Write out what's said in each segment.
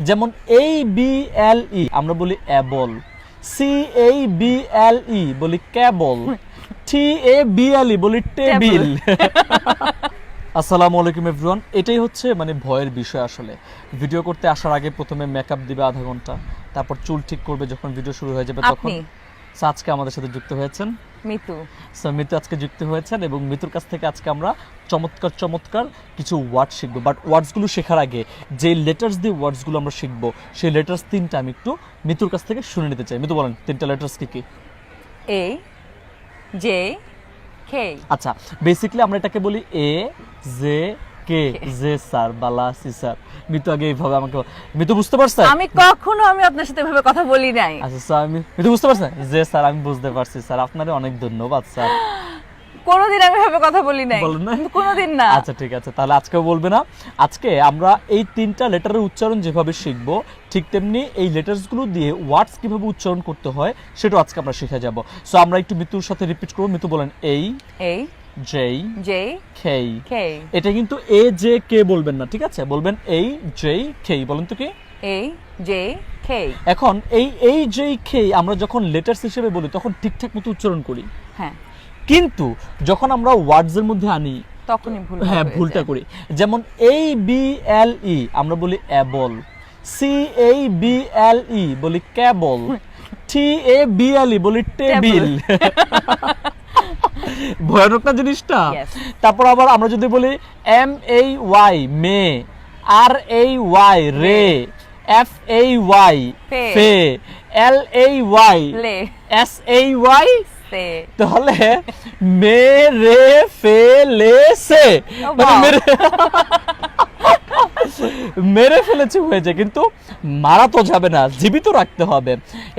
যেমন ABLE আমরা বলি অ্যাবল, CABLE বলি ক্যাবল, TABLE বলি টেবিল। আসসালামু আলাইকুম এভরিওয়ান। এটাই হচ্ছে মানে ভয়ের বিষয়। আসলে ভিডিও করতে আসার আগে প্রথমে মেকআপ দিবে আধা ঘন্টা, তারপর চুল ঠিক করবে, যখন ভিডিও শুরু হয়ে যাবে তখন। আজকে আমাদের সাথে যুক্ত হয়েছেন মিতু। মিতু আজকে যুক্ত হয়েছেন এবং মিতুর কাছ থেকে আজকে আমরা চমৎকার কিছু ওয়ার্ড শিখবো। বাট ওয়ার্ডসগুলো শেখার আগে যে লেটার্স দিয়ে ওয়ার্ডসগুলো আমরা শিখবো সেই লেটার্স তিনটা আমি একটু মিতুর কাছ থেকে শুনে নিতে চাই। মিতু বলেন তিনটা লেটার্স কি কি? A J K। আচ্ছা, বেসিক্যালি আমরা এটাকে বলি A J K, J sir Bala C sir. Mitu আগে এইভাবে আমাকে, মিতু বুঝতে পারছেন? আমি আপনার সাথে এভাবে কথা বলি নাই। আচ্ছা স্যার, আমি মিতু বুঝতে পারছেন? জে স্যার আমি বুঝতে পারছি স্যার, আপনারে অনেক ধন্যবাদ স্যার। কোনোদিন আমি এভাবে কথা বলি নাই। বলেন না? কোনোদিন না। আচ্ছা ঠিক আছে, তাহলে আজকেও বলবে না। আজকে আমরা এই তিনটা লেটারের উচ্চারণ যেভাবে শিখবো, ঠিক তেমনি এই লেটারসগুলো দিয়ে ওয়ার্ডস কিভাবে উচ্চারণ করতে হয় সেটাও আজকে আমরা শিখে যাব। সো আমরা একটু মিতুর সাথে রিপিট করব। মিতু বলেন এই জে কে। এটা কিন্তু এ জে কে বলবেন না, ঠিক আছে? বলবেন এই জে কে। বলেন তো কি? A J K. এখন এই জে কে আমরা যখন লেটারস হিসেবে বলি তখন ঠিকঠাক মতো উচ্চারণ করি, হ্যাঁ। কিন্তু যখন আমরা ওয়ার্ডস এর মধ্যে আনি তখনই ভুলটা করি। যেমন ABLE আমরা বলি অ্যাবল, CABLE বলি ক্যাবল, TABLE বলি টেবিল। ভয়ানক না জিনিসটা? তারপর আবার আমরা যদি বলি MAY মে, RAY রে, FAY ফে, LAY SAY, তাহলে মেরে ফেলে সে, মেরে ফেলেছে হয়ে যায়। কিন্তু মারা তো যাবে না, জীবিত রাখতে হবে।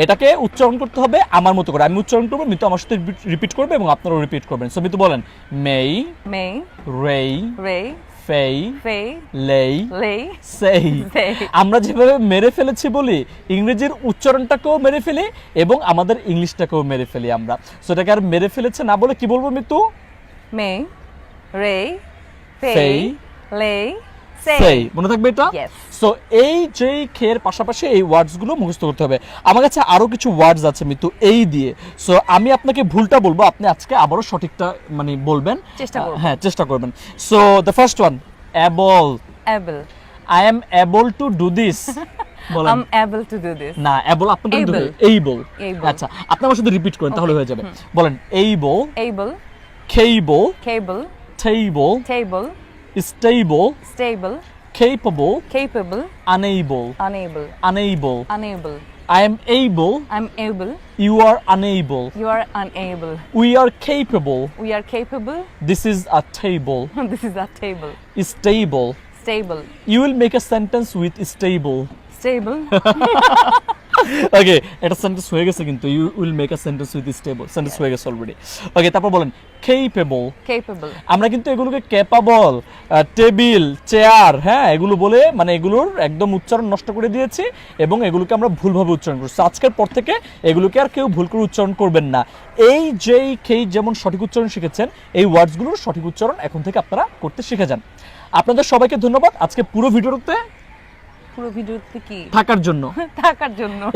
এটাকে উচ্চারণ করতে হবে আমার মতো করে। আমি উচ্চারণ করবো, মিতু আমার সাথে রিপিট করবে এবং আপনারাও রিপিট করবেন। সো মিতু বলেন মেই রেই ফেই লেই সেই। আমরা যেভাবে মেরে ফেলেছি বলি, ইংরেজির উচ্চারণটাকেও মেরে ফেলি এবং আমাদের ইংলিশটাকেও মেরে ফেলি আমরা। সো এটাকে আর মেরে ফেলেছে না বলে কি বলবো মিতু? মে রে ফেই লে সেই। মনে থাকবে এটা? সো এই যে খের পাশাপাশি এই ওয়ার্ডস গুলো মুখস্থ করতে হবে। আমার কাছে আরো কিছু ওয়ার্ডস আছে মিতু এই দিয়ে। সো আমি আপনাকে ভুলটা বলবো, আপনি আজকে আবারও সঠিকটা মানে বলবেন, হ্যাঁ চেষ্টা করবেন। So the first one able. I am able to do this. বলেন I am able to do this. না, এবল আপনাদের কিন্তু এইবল। আচ্ছা, আপনি আমার সাথে রিপিট করেন তাহলে হয়ে যাবে। বলেন able cable table stable capable unable I am able you are unable we are capable this is a table stable you will make a sentence with stable okay, এটা সেন্টেন্স হয়ে গেছে কিন্তু you will make a sentence with stable sentence হয়ে গেছে already. ওকে, তারপর বলেন capable. আমরা কিন্তু এগুলোকে ক্যাপাবল, টেবিল, চেয়ার, হ্যাঁ এগুলো বলে মানে এগুলোর একদম উচ্চারণ নষ্ট করে দিয়েছি এবং এগুলোকে আমরা ভুলভাবে উচ্চারণ করছি। আজকের পর থেকে এগুলোকে আর কেউ ভুল করে উচ্চারণ করবেন না। এই যে কে যেমন সঠিক উচ্চারণ শিখেছেন, এই ওয়ার্ডসগুলোর সঠিক উচ্চারণ এখন থেকে আপনারা করতে শিখে যান। আপনাদের সবাইকে ধন্যবাদ আজকে পুরো ভিডিওতে কি থাকার জন্য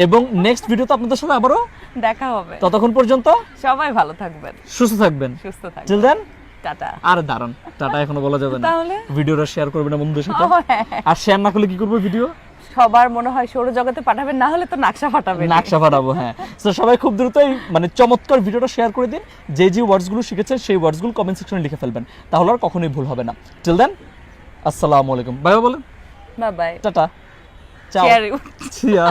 এবং নেক্সট ভিডিওতে আপনাদের সাথে আবারও দেখা হবে। ততক্ষণ পর্যন্ত সবাই ভালো থাকবেন, সুস্থ থাকবেন। Till then tata. আরে দাঁড়ান, টাটা এখনো বলা যাবে না। ভিডিওটা শেয়ার করবেন না বন্ধুদের সাথে। আর শেয়ার না করলে কি করব? ভিডিও সবার মনে হয় সৌরজগতে পাঠাবেন, না হলে তো নাকশা ফাটাবো। হ্যাঁ, তো সবাই খুব দ্রুতই মানে চমৎকার ভিডিওটা শেয়ার করে দিন। যে ওয়ার্ডসগুলো শিখেছেন সেই ওয়ার্ডসগুলো কমেন্ট সেকশনে লিখে ফেলবেন, তাহলে আর কখনোই ভুল হবে না। টিল দেন আসসালামু আলাইকুম। বাই বাই বলেন। Bye bye. Tata. Ciao. Cheerio.